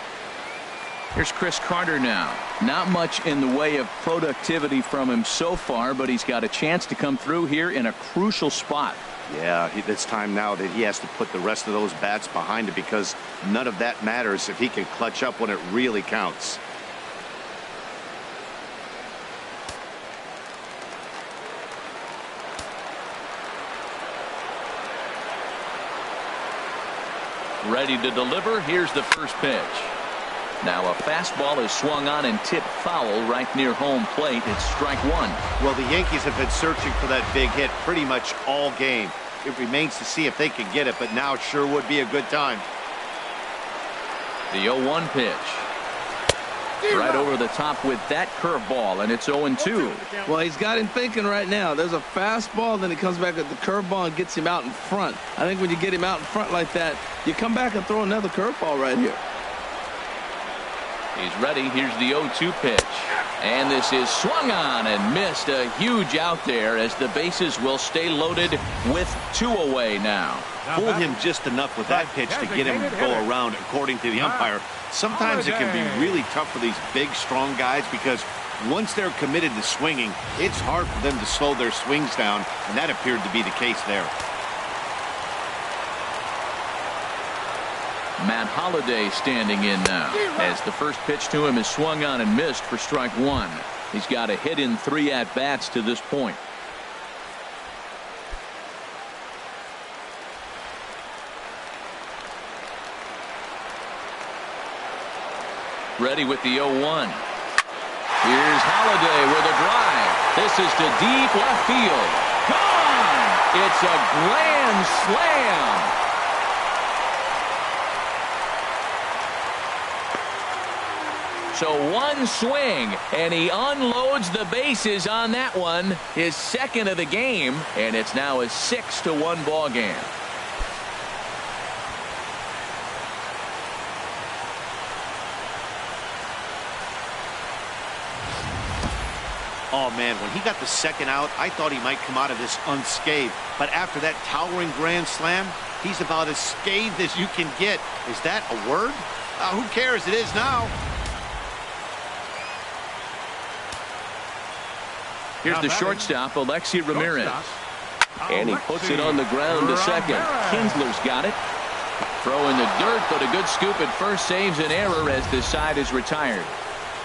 Here's Chris Carter now. Not much in the way of productivity from him so far, but he's got a chance to come through here in a crucial spot. Yeah, it's time now that he has to put the rest of those bats behind it, because none of that matters if he can clutch up when it really counts. Ready to deliver. Here's the first pitch. Now a fastball is swung on and tipped foul right near home plate. It's strike 1. Well, the Yankees have been searching for that big hit pretty much all game. It remains to see if they can get it, but now it sure would be a good time. The 0-1 pitch. Right over the top with that curveball, and it's 0-2. Well, he's got him thinking right now. There's a fastball, then he comes back at the curveball and gets him out in front. I think when you get him out in front like that, you come back and throw another curveball right here. He's ready. Here's the 0-2 pitch. And this is swung on and missed. A huge out there as the bases will stay loaded with 2 away now. Fooled him just enough with that pitch to get him to go around, according to the umpire. Sometimes it can be really tough for these big, strong guys, because once they're committed to swinging, it's hard for them to slow their swings down, and that appeared to be the case there. Matt Holliday standing in now as the first pitch to him is swung on and missed for strike 1. He's got a hit in 3 at-bats to this point. Ready with the 0-1. Here's Holliday with a drive. This is to deep left field. Gone! It's a grand slam. So one swing, and he unloads the bases on that one. His second of the game, and it's now a 6-1 ball game. Oh, man, when he got the second out, I thought he might come out of this unscathed. But after that towering grand slam, he's about as scathed as you can get. Is that a word? Who cares? It is now. Here's the shortstop, Alexi Ramirez. And he puts it on the ground to second. Kinsler's got it. Throw in the dirt, but a good scoop at first saves an error as this side is retired.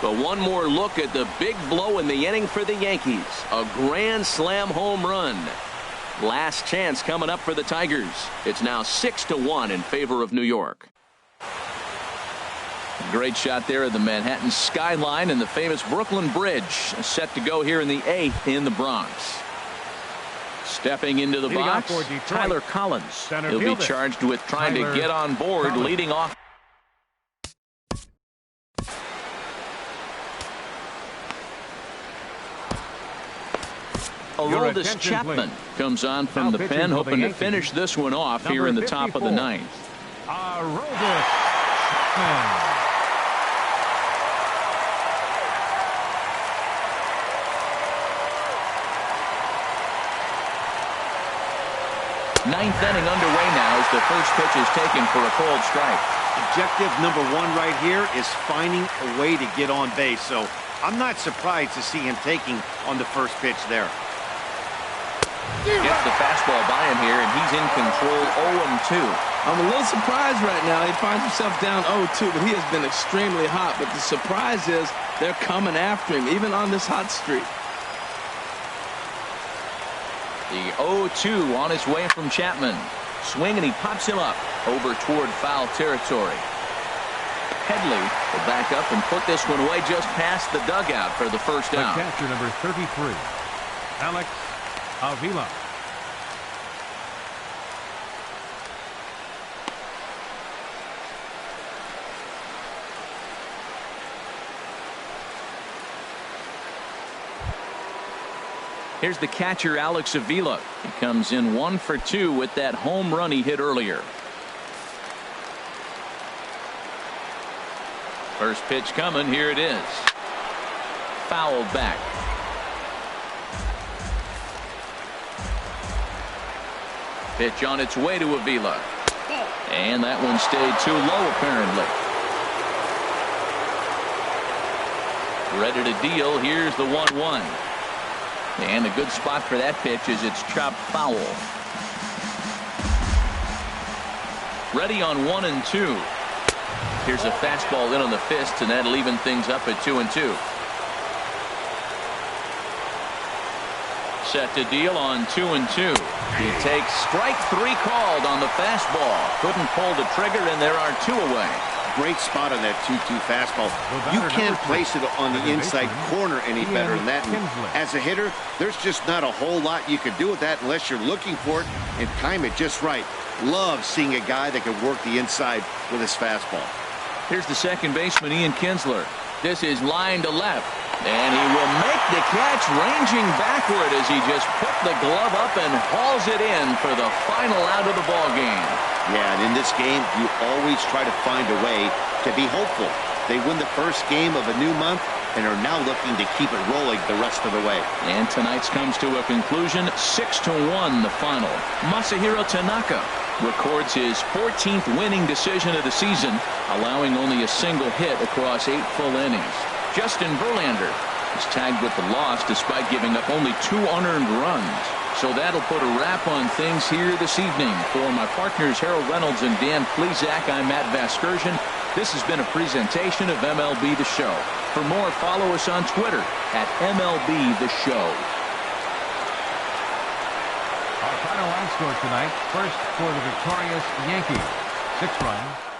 But one more look at the big blow in the inning for the Yankees. A grand slam home run. Last chance coming up for the Tigers. It's now 6-1 in favor of New York. Great shot there of the Manhattan skyline and the famous Brooklyn Bridge, set to go here in the 8th in the Bronx. Stepping into the box, Tyler Collins. He'll be charged with trying to get on board, leading off. Aroldis Chapman comes on from the pen, hoping to finish this one off here in the top of the 9th. Aroldis Chapman. 9th inning underway now as the first pitch is taken for a cold strike. Objective number one right here is finding a way to get on base. So I'm not surprised to see him taking on the first pitch there. Gets the fastball by him here, and he's in control 0-2. I'm a little surprised right now. He finds himself down 0-2, but he has been extremely hot. But the surprise is they're coming after him, even on this hot streak. The 0-2 on his way from Chapman. Swing, and he pops him up over toward foul territory. Headley will back up and put this one away just past the dugout for the first out. The catcher, number 33, Alex Avila. Here's the catcher, Alex Avila. He comes in 1 for 2 with that home run he hit earlier. First pitch coming. Here it is. Foul back. Pitch on its way to Avila. And that one stayed too low, apparently. Ready to deal. Here's the 1-1. And a good spot for that pitch is it's chopped foul. Ready on 1-2. Here's a fastball in on the fist, and that'll even things up at 2-2. Set to deal on 2-2. He takes strike 3 called on the fastball. Couldn't pull the trigger, and there are 2 away. Great spot on that 2-2 fastball. You can't place it on the inside corner any better than that. And as a hitter, there's just not a whole lot you can do with that unless you're looking for it and time it just right. Love seeing a guy that can work the inside with his fastball. Here's the second baseman, Ian Kinsler. This is line to left. And he will make the catch, ranging backward as he just put the glove up and hauls it in for the final out of the ball game. Yeah, and in this game, you always try to find a way to be hopeful. They win the first game of a new month and are now looking to keep it rolling the rest of the way. And tonight's comes to a conclusion, 6-1 the final. Masahiro Tanaka records his 14th winning decision of the season, allowing only a single hit across 8 full innings. Justin Verlander is tagged with the loss despite giving up only 2 unearned runs. So that'll put a wrap on things here this evening. For my partners Harold Reynolds and Dan Plesac, I'm Matt Vasgersian. This has been a presentation of MLB The Show. For more, follow us on Twitter at MLB The Show. Our final line score tonight. First for the victorious Yankees, 6 runs.